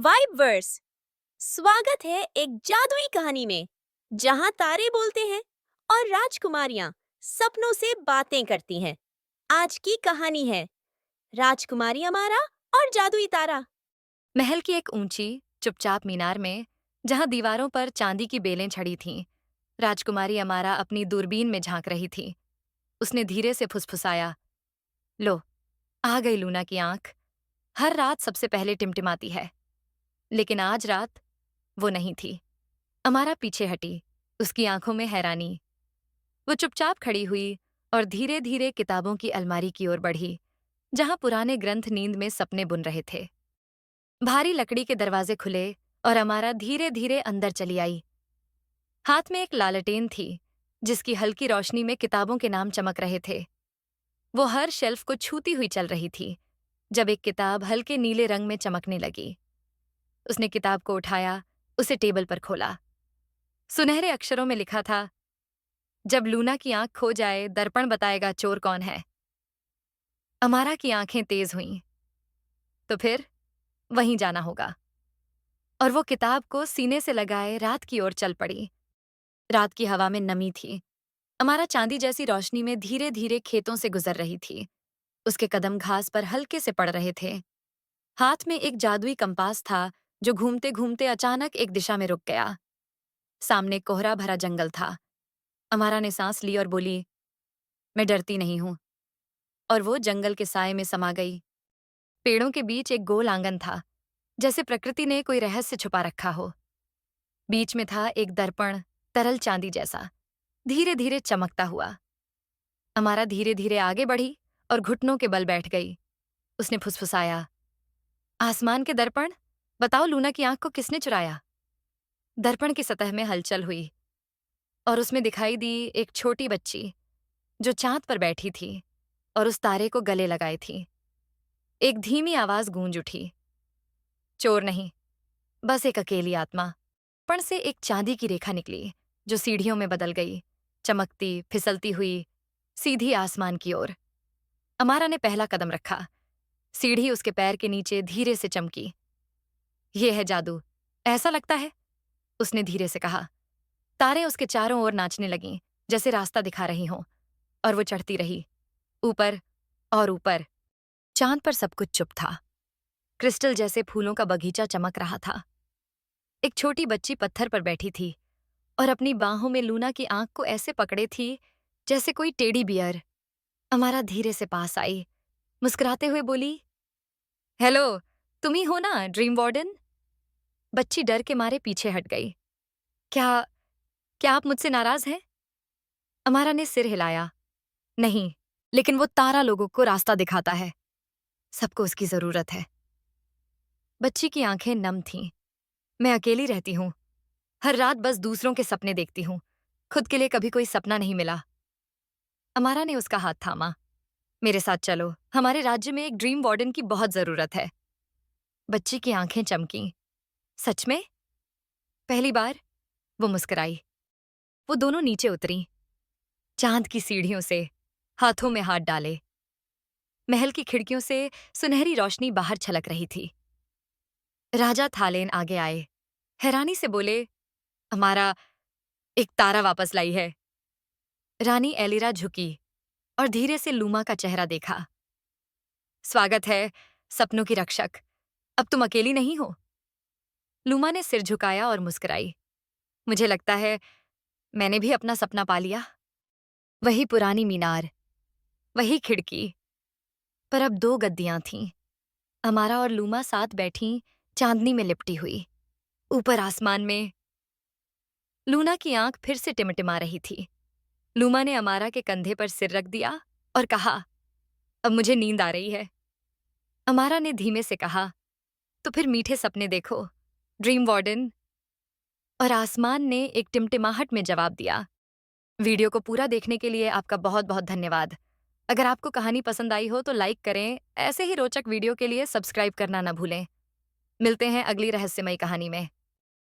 Vibe verse. स्वागत है एक जादुई कहानी में जहां तारे बोलते हैं और राजकुमारियां सपनों से बातें करती हैं। आज की कहानी है राजकुमारी अमारा और जादुई तारा। महल की एक ऊंची चुपचाप मीनार में, जहां दीवारों पर चांदी की बेलें छड़ी थीं, राजकुमारी अमारा अपनी दूरबीन में झांक रही थी। उसने धीरे से फुसफुसाया, लो, आ गई लूना की आंख। हर रात सबसे पहले टिमटिमाती है, लेकिन आज रात वो नहीं थी। अमारा पीछे हटी, उसकी आंखों में हैरानी। वो चुपचाप खड़ी हुई और धीरे धीरे किताबों की अलमारी की ओर बढ़ी, जहां पुराने ग्रंथ नींद में सपने बुन रहे थे। भारी लकड़ी के दरवाजे खुले और अमारा धीरे धीरे अंदर चली आई। हाथ में एक लालटेन थी, जिसकी हल्की रोशनी में किताबों के नाम चमक रहे थे। वो हर शेल्फ को छूती हुई चल रही थी, जब एक किताब हल्के नीले रंग में चमकने लगी। उसने किताब को उठाया, उसे टेबल पर खोला। सुनहरे अक्षरों में लिखा था, जब लूना की आंख खो जाए, दर्पण बताएगा चोर कौन है। अमारा की आंखें तेज हुईं। तो फिर वहीं जाना होगा। और वो किताब को सीने से लगाए रात की ओर चल पड़ी। रात की हवा में नमी थी। अमारा चांदी जैसी रोशनी में धीरे धीरे खेतों से गुजर रही थी। उसके कदम घास पर हल्के से पड़ रहे थे। हाथ में एक जादुई कंपास था, जो घूमते घूमते अचानक एक दिशा में रुक गया। सामने कोहरा भरा जंगल था। अमारा ने सांस ली और बोली, मैं डरती नहीं हूं। और वो जंगल के साए में समा गई। पेड़ों के बीच एक गोल आंगन था, जैसे प्रकृति ने कोई रहस्य छुपा रखा हो। बीच में था एक दर्पण, तरल चांदी जैसा, धीरे धीरे चमकता हुआ। अमारा धीरे धीरे आगे बढ़ी और घुटनों के बल बैठ गई। उसने फुसफुसाया, आसमान के दर्पण, बताओ लूना की आंख को किसने चुराया। दर्पण की सतह में हलचल हुई और उसमें दिखाई दी एक छोटी बच्ची, जो चांद पर बैठी थी और उस तारे को गले लगाए थी। एक धीमी आवाज गूंज उठी, चोर नहीं, बस एक अकेली आत्मा। पण से एक चांदी की रेखा निकली, जो सीढ़ियों में बदल गई, चमकती फिसलती हुई सीधी आसमान की ओर। अमारा ने पहला कदम रखा। सीढ़ी उसके पैर के नीचे धीरे से चमकी। ये है जादू, ऐसा लगता है, उसने धीरे से कहा। तारे उसके चारों ओर नाचने लगीं, जैसे रास्ता दिखा रही हों, और वो चढ़ती रही, ऊपर और ऊपर। चांद पर सब कुछ चुप था। क्रिस्टल जैसे फूलों का बगीचा चमक रहा था। एक छोटी बच्ची पत्थर पर बैठी थी और अपनी बाहों में लूना की आंख को ऐसे पकड़े थी जैसे कोई टेडी बियर। अमारा धीरे से पास आई, मुस्कुराते हुए बोली, हेलो, तुम ही हो ना ड्रीम वार्डन। बच्ची डर के मारे पीछे हट गई। क्या क्या आप मुझसे नाराज हैं? अमारा ने सिर हिलाया, नहीं, लेकिन वो तारा लोगों को रास्ता दिखाता है। सबको उसकी जरूरत है। बच्ची की आंखें नम थीं। मैं अकेली रहती हूं, हर रात बस दूसरों के सपने देखती हूं, खुद के लिए कभी कोई सपना नहीं मिला। अमारा ने उसका हाथ थामा, मेरे साथ चलो, हमारे राज्य में एक ड्रीम वार्डन की बहुत जरूरत है। बच्ची की आंखें चमकीं। सच में? पहली बार? वो मुस्कुराई। वो दोनों नीचे उतरी, चांद की सीढ़ियों से, हाथों में हाथ डाले। महल की खिड़कियों से सुनहरी रोशनी बाहर छलक रही थी। राजा थालेन आगे आए, हैरानी से बोले, हमारा एक तारा वापस लाई है। रानी एलिरा झुकी और धीरे से लूमा का चेहरा देखा। स्वागत है, सपनों की रक्षक, अब तुम अकेली नहीं हो। लूमा ने सिर झुकाया और मुस्कुराई, मुझे लगता है मैंने भी अपना सपना पा लिया। वही पुरानी मीनार, वही खिड़की, पर अब दो गद्दियां थीं। अमारा और लूमा साथ बैठी, चांदनी में लिपटी हुई। ऊपर आसमान में लूना की आंख फिर से टिमटिमा रही थी। लूमा ने अमारा के कंधे पर सिर रख दिया और कहा, अब मुझे नींद आ रही है। अमारा ने धीमे से कहा, तो फिर मीठे सपने देखो, ड्रीम वार्डन। और आसमान ने एक टिमटिमाहट में जवाब दिया। वीडियो को पूरा देखने के लिए आपका बहुत बहुत धन्यवाद। अगर आपको कहानी पसंद आई हो तो लाइक करें। ऐसे ही रोचक वीडियो के लिए सब्सक्राइब करना न भूलें। मिलते हैं अगली रहस्यमयी कहानी में।